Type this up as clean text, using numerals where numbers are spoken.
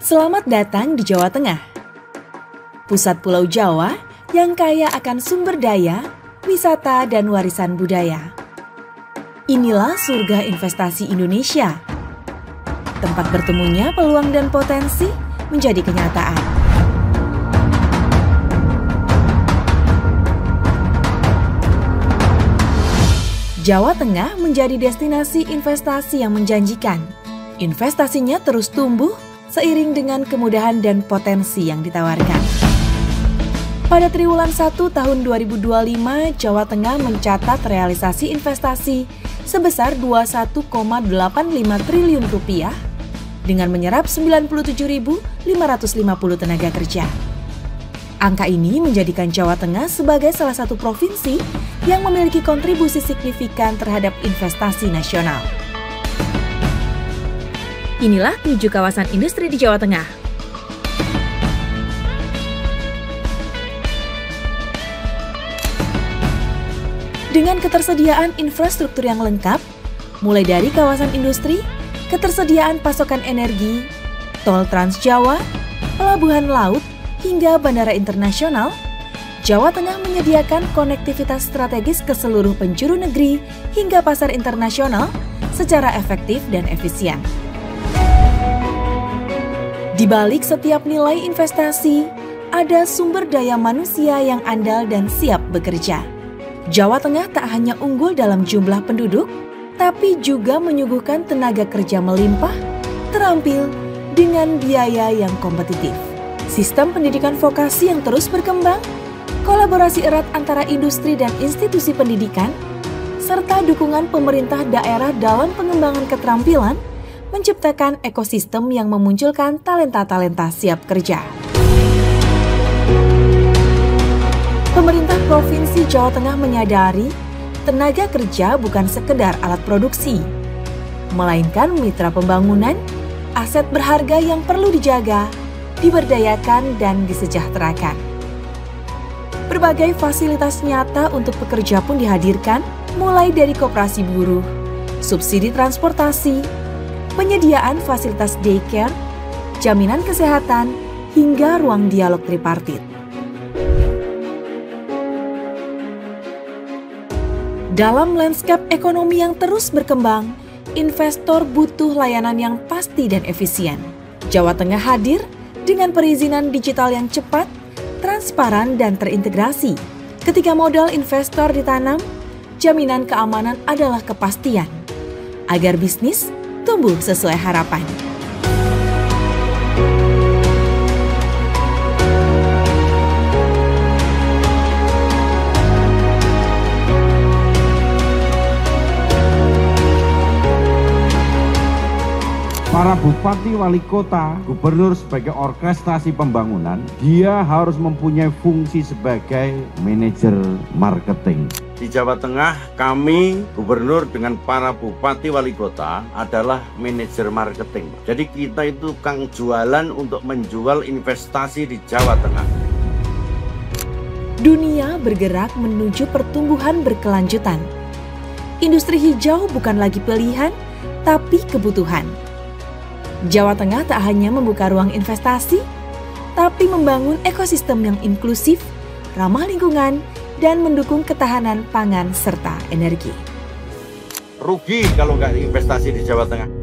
Selamat datang di Jawa Tengah, pusat Pulau Jawa yang kaya akan sumber daya, wisata, dan warisan budaya. Inilah surga investasi Indonesia. Tempat bertemunya peluang dan potensi menjadi kenyataan. Jawa Tengah menjadi destinasi investasi yang menjanjikan. Investasinya terus tumbuh seiring dengan kemudahan dan potensi yang ditawarkan. Pada triwulan 1 tahun 2025, Jawa Tengah mencatat realisasi investasi sebesar Rp21,85 triliun dengan menyerap 97.550 tenaga kerja. Angka ini menjadikan Jawa Tengah sebagai salah satu provinsi yang memiliki kontribusi signifikan terhadap investasi nasional. Inilah 7 kawasan industri di Jawa Tengah. Dengan ketersediaan infrastruktur yang lengkap, mulai dari kawasan industri, ketersediaan pasokan energi, tol Trans Jawa, pelabuhan laut, hingga bandara internasional, Jawa Tengah menyediakan konektivitas strategis ke seluruh penjuru negeri hingga pasar internasional secara efektif dan efisien. Di balik setiap nilai investasi, ada sumber daya manusia yang andal dan siap bekerja. Jawa Tengah tak hanya unggul dalam jumlah penduduk, tapi juga menyuguhkan tenaga kerja melimpah, terampil, dengan biaya yang kompetitif. Sistem pendidikan vokasi yang terus berkembang, kolaborasi erat antara industri dan institusi pendidikan, serta dukungan pemerintah daerah dalam pengembangan keterampilan, menciptakan ekosistem yang memunculkan talenta-talenta siap kerja. Pemerintah Provinsi Jawa Tengah menyadari tenaga kerja bukan sekedar alat produksi, melainkan mitra pembangunan, aset berharga yang perlu dijaga, diberdayakan, dan disejahterakan. Berbagai fasilitas nyata untuk pekerja pun dihadirkan, mulai dari koperasi buruh, subsidi transportasi, penyediaan fasilitas daycare, jaminan kesehatan, hingga ruang dialog tripartit. Dalam lanskap ekonomi yang terus berkembang, investor butuh layanan yang pasti dan efisien. Jawa Tengah hadir dengan perizinan digital yang cepat, transparan, dan terintegrasi. Ketika modal investor ditanam, jaminan keamanan adalah kepastian agar bisnis tumbuh sesuai harapan. Para bupati, wali kota, gubernur sebagai orkestrasi pembangunan, dia harus mempunyai fungsi sebagai manajer marketing. Di Jawa Tengah, kami gubernur dengan para bupati wali kota adalah manajer marketing. Jadi kita itu tukang jualan untuk menjual investasi di Jawa Tengah. Dunia bergerak menuju pertumbuhan berkelanjutan. Industri hijau bukan lagi pilihan, tapi kebutuhan. Jawa Tengah tak hanya membuka ruang investasi, tapi membangun ekosistem yang inklusif, ramah lingkungan, dan mendukung ketahanan pangan serta energi. Rugi kalau nggak investasi di Jawa Tengah.